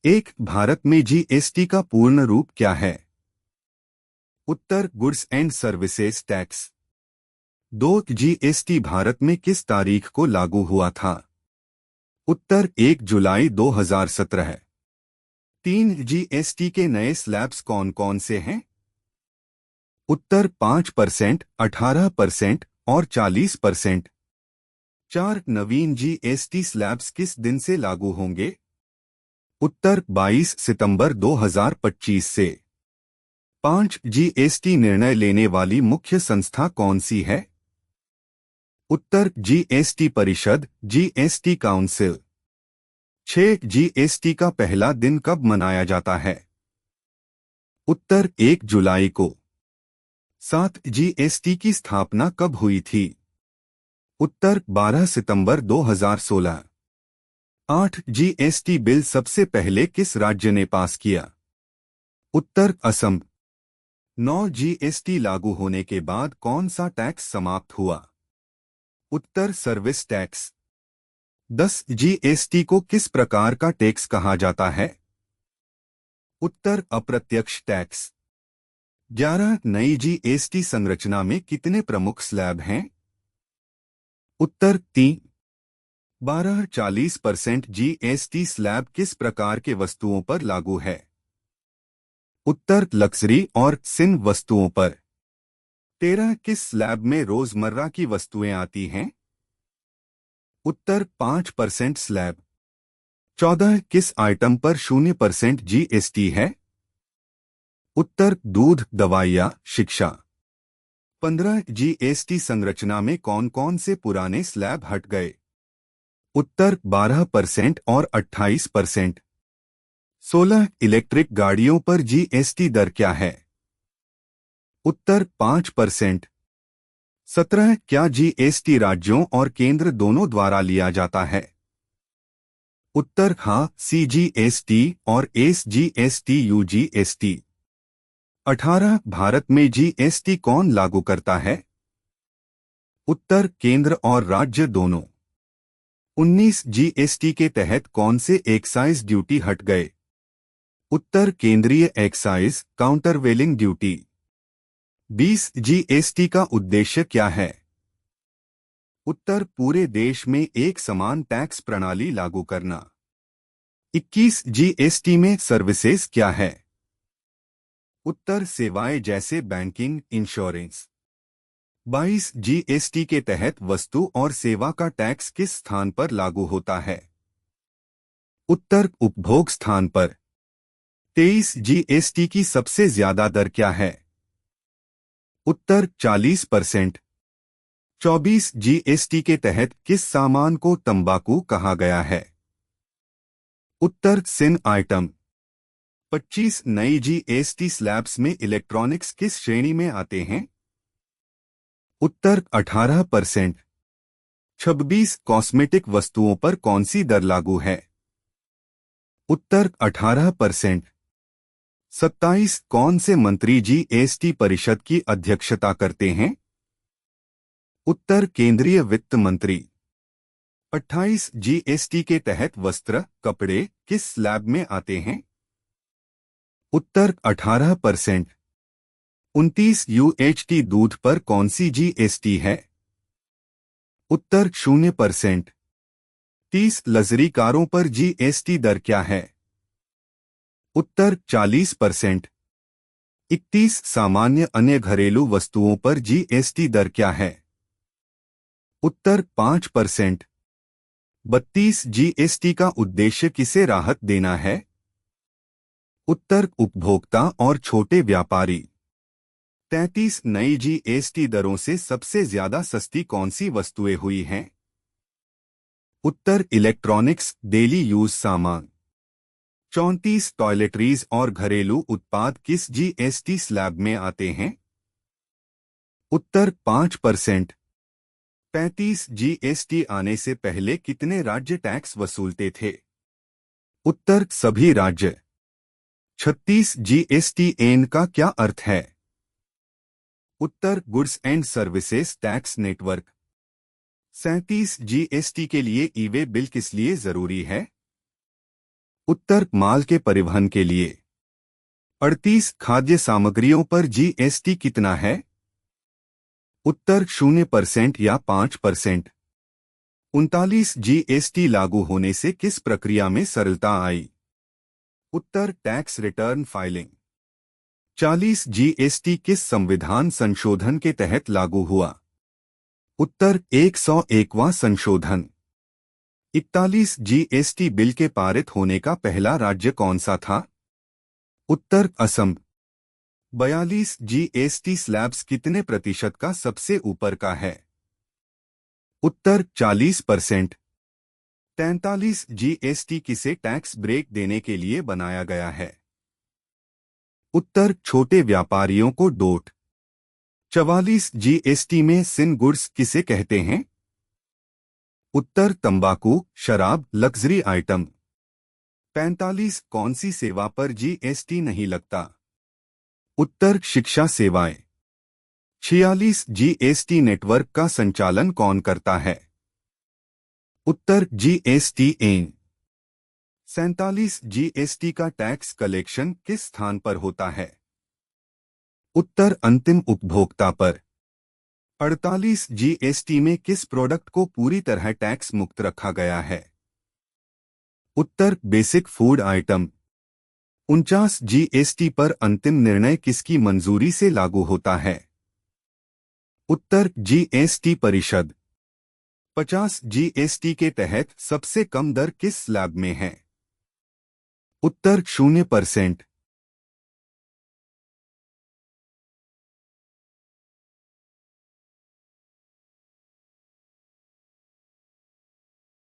एक भारत में जीएसटी का पूर्ण रूप क्या है? उत्तर गुड्स एंड सर्विसेज टैक्स। दो जीएसटी भारत में किस तारीख को लागू हुआ था? उत्तर 1 जुलाई 2017। तीन जीएसटी के नए स्लैब्स कौन कौन से हैं? उत्तर 5%, 18% और 40%। चार नवीन जीएसटी स्लैब्स किस दिन से लागू होंगे? उत्तर 22 सितंबर 2025 से। 5 जीएसटी निर्णय लेने वाली मुख्य संस्था कौन सी है? उत्तर जीएसटी परिषद, जीएसटी काउंसिल। 6 जीएसटी का पहला दिन कब मनाया जाता है? उत्तर 1 जुलाई को। 7 जीएसटी की स्थापना कब हुई थी? उत्तर 12 सितंबर 2016। 8 जीएसटी बिल सबसे पहले किस राज्य ने पास किया? उत्तर असम। 9 जीएसटी लागू होने के बाद कौन सा टैक्स समाप्त हुआ? उत्तर सर्विस टैक्स। 10 जीएसटी को किस प्रकार का टैक्स कहा जाता है? उत्तर अप्रत्यक्ष टैक्स। 11 नई जीएसटी संरचना में कितने प्रमुख स्लैब हैं? उत्तर 3। 12 40% जीएसटी स्लैब किस प्रकार के वस्तुओं पर लागू है? उत्तर लग्जरी और सिन वस्तुओं पर। 13 किस स्लैब में रोजमर्रा की वस्तुएं आती हैं? उत्तर 5% स्लैब। 14 किस आइटम पर 0% जीएसटी है? उत्तर दूध, दवाइयाँ, शिक्षा। 15 जीएसटी संरचना में कौन कौन से पुराने स्लैब हट गए? उत्तर 12% और 28%। 16 इलेक्ट्रिक गाड़ियों पर जीएसटी दर क्या है? उत्तर 5%। 17 क्या जीएसटी राज्यों और केंद्र दोनों द्वारा लिया जाता है? उत्तर हाँ, सीजीएसटी और एसजीएसटी यूजीएसटी। 18 भारत में जीएसटी कौन लागू करता है? उत्तर केंद्र और राज्य दोनों। 19 जीएसटी के तहत कौन से एक्साइज ड्यूटी हट गए? उत्तर केंद्रीय एक्साइज, काउंटरवेलिंग ड्यूटी। 20 जीएसटी का उद्देश्य क्या है? उत्तर पूरे देश में एक समान टैक्स प्रणाली लागू करना। 21 जीएसटी में सर्विसेज क्या है? उत्तर सेवाएं जैसे बैंकिंग, इंश्योरेंस। 22 जीएसटी के तहत वस्तु और सेवा का टैक्स किस स्थान पर लागू होता है? उत्तर उपभोग स्थान पर। 23 जीएसटी की सबसे ज्यादा दर क्या है? उत्तर 40%। 24 जीएसटी के तहत किस सामान को तंबाकू कहा गया है? उत्तर सिन आइटम। 25 नई जीएसटी स्लैब्स में इलेक्ट्रॉनिक्स किस श्रेणी में आते हैं? उत्तर 18%। 26 कॉस्मेटिक वस्तुओं पर कौन सी दर लागू है? उत्तर 18%। 27 कौन से मंत्री जीएसटी परिषद की अध्यक्षता करते हैं? उत्तर केंद्रीय वित्त मंत्री। 28 जीएसटी के तहत वस्त्र, कपड़े किस स्लैब में आते हैं? उत्तर 18%। 29 यूएचटी दूध पर कौन सी जीएसटी है? उत्तर 0%। 30 लग्जरी कारों पर जीएसटी दर क्या है? उत्तर 40%। 31 सामान्य अन्य घरेलू वस्तुओं पर जीएसटी दर क्या है? उत्तर 5%। 32 जीएसटी का उद्देश्य किसे राहत देना है? उत्तर उपभोक्ता और छोटे व्यापारी। 33 नई जीएसटी दरों से सबसे ज्यादा सस्ती कौन सी वस्तुएं हुई हैं? उत्तर इलेक्ट्रॉनिक्स, डेली यूज सामान। 34 टॉयलेटरीज और घरेलू उत्पाद किस जीएसटी स्लैब में आते हैं? उत्तर 5%। 35 जीएसटी आने से पहले कितने राज्य टैक्स वसूलते थे? उत्तर सभी राज्य। 36 जीएसटी एन का क्या अर्थ है? उत्तर goods and services tax network. 37 GST के लिए ई वे बिल किस लिए जरूरी है? उत्तर माल के परिवहन के लिए। 38 खाद्य सामग्रियों पर जीएसटी कितना है? उत्तर 0% या 5%। 39 जीएसटी लागू होने से किस प्रक्रिया में सरलता आई? उत्तर टैक्स रिटर्न फाइलिंग। 40 जीएसटी किस संविधान संशोधन के तहत लागू हुआ? उत्तर 101वां संशोधन। 41 जीएसटी बिल के पारित होने का पहला राज्य कौन सा था? उत्तर असम। 42 जीएसटी स्लैब्स कितने प्रतिशत का सबसे ऊपर का है? उत्तर 40%। 43 जीएसटी किसे टैक्स ब्रेक देने के लिए बनाया गया है? उत्तर छोटे व्यापारियों को डोट। 44 जीएसटी में सिन गुड्स किसे कहते हैं? उत्तर तंबाकू, शराब, लग्जरी आइटम। 45 कौन सी सेवा पर जीएसटी नहीं लगता? उत्तर शिक्षा सेवाएं। 46 जीएसटी नेटवर्क का संचालन कौन करता है? उत्तर जीएसटीएन। 47 जीएसटी का टैक्स कलेक्शन किस स्थान पर होता है? उत्तर अंतिम उपभोक्ता पर। 48 जीएसटी में किस प्रोडक्ट को पूरी तरह टैक्स मुक्त रखा गया है? उत्तर बेसिक फूड आइटम। 49 जीएसटी पर अंतिम निर्णय किसकी मंजूरी से लागू होता है? उत्तर जीएसटी परिषद। 50 जीएसटी के तहत सबसे कम दर किस स्लैब में है? उत्तर 0%।